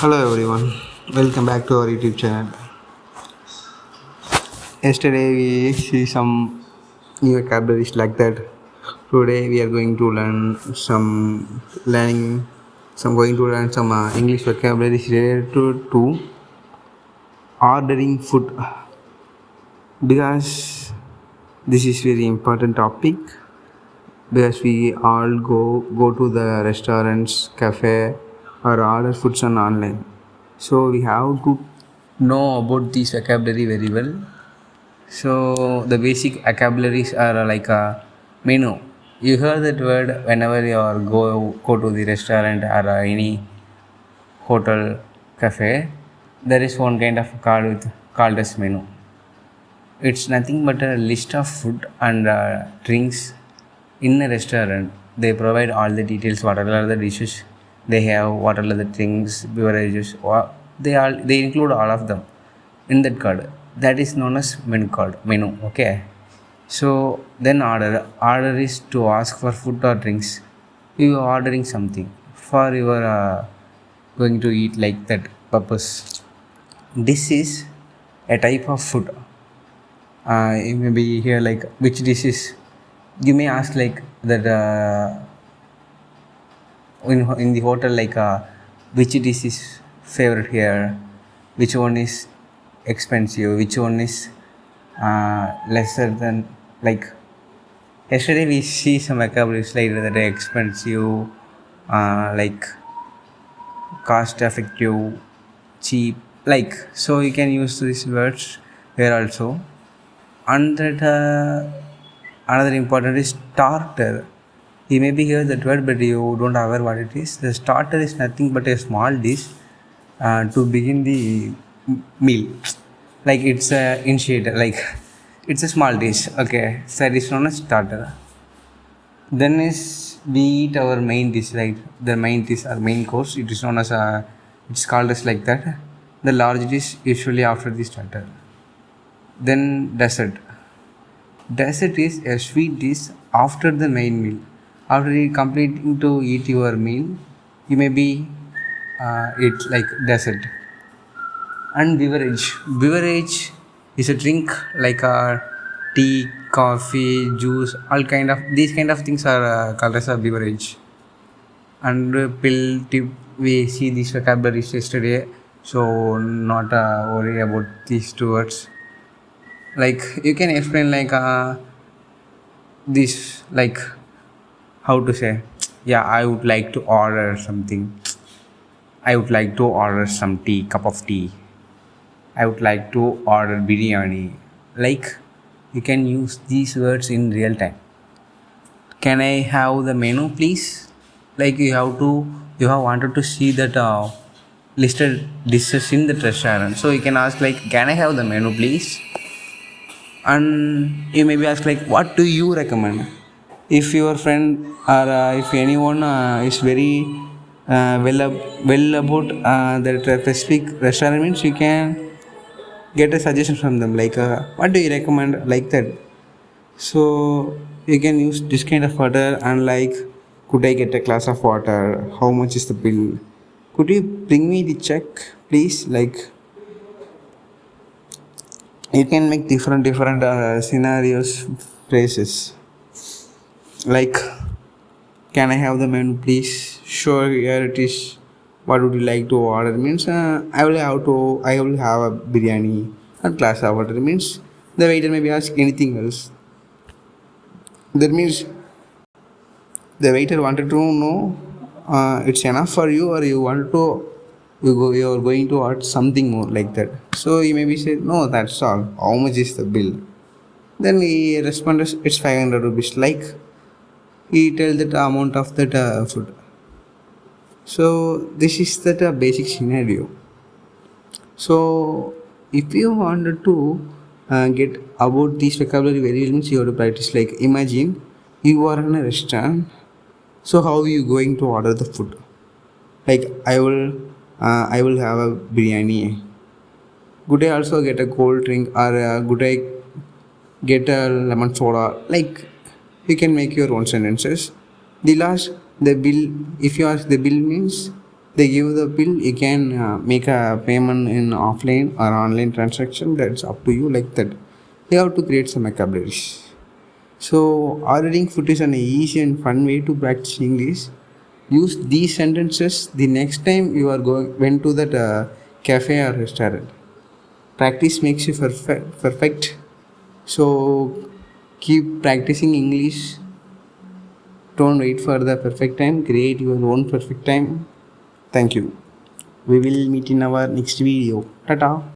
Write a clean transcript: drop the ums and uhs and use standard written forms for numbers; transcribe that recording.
Hello everyone, welcome back to our YouTube channel. Yesterday we see some new vocabularies like that. Today we are going to learn some English vocabularies related to ordering food because this is very important topic because we all go to the restaurants, cafe or order foods on online. So we have to know about this vocabulary very well. So the basic vocabularies are like a menu. You hear that word whenever you are go to the restaurant or any hotel, cafe. There is one kind of called as menu. It's nothing but a list of food and drinks in a restaurant. They provide all the details, what are the dishes they have, what are the drinks, beverages. They include all of them in that card. That is known as menu card. Menu. Okay. So then order is to ask for food or drinks. You are ordering something for your going to eat like that purpose. This is a type of food. You may be here like which dish is. You may ask like that in the hotel like which dish is favorite here, which one is expensive, which one is lesser than like. Yesterday we see some vocabularies like that are expensive, like cost effective, cheap, like so you can use these words here also. And that another important is starter. You may be hear that word but you don't aware what it is. The starter is nothing but a small dish to begin the meal, like it's a initiator, like it's a small dish. Okay, so that is known as starter. Then is we eat our main dish, like the main dish or main course, it is known as it's called as like that, the large dish usually after the starter. Then dessert. Dessert is a sweet dish after the main meal. After you completing to eat your meal, you may be eat like dessert. And beverage. Beverage is a drink like tea, coffee, juice, all kind of these kind of things are called as a beverage. And pill tip, we see these vocabularies yesterday, so not worry about these two words. Like you can explain like this, like how to say, yeah, I would like to order something. I would like to order some tea, cup of tea. I would like to order biryani. Like you can use these words in real time. Can I have the menu please? Like you have wanted to see that listed dishes in the restaurant, so you can ask like, can I have the menu please? And you maybe ask like, what do you recommend? If your friend or if anyone is very well about that specific restaurant means, you can get a suggestion from them like what do you recommend like that. So you can use this kind of order and like, could I get a glass of water, how much is the bill, could you bring me the check please. Like you can make different scenarios, phrases like, can I have the menu please? Sure, here it is. What would you like to order? Means I will have a biryani. A glass of water means the waiter maybe ask anything else. That means the waiter wanted to know it's enough for you, or you want to you are going to order something more like that. So he maybe said no, that's all. How much is the bill? Then he responded, it's 500 rupees. Like he tell that amount of that food. So this is that basic scenario. So if you wanted to get about this vocabulary very well means, you have to practice. Like imagine you are in a restaurant. So how are you going to order the food? Like I will have a biryani. Could I also get a cold drink, or could I get a lemon soda? Like you can make your own sentences. The last, the bill, if you ask the bill means They give the bill, you can make a payment in offline or online transaction, that's up to you. Like that you have to create some vocabularies. So ordering food is an easy and fun way to practice English. Use these sentences the next time you are going went to that cafe or restaurant. Practice makes you perfect. So keep practicing English. Don't wait for the perfect time, create your own perfect time. Thank you. We will meet in our next video. Tata.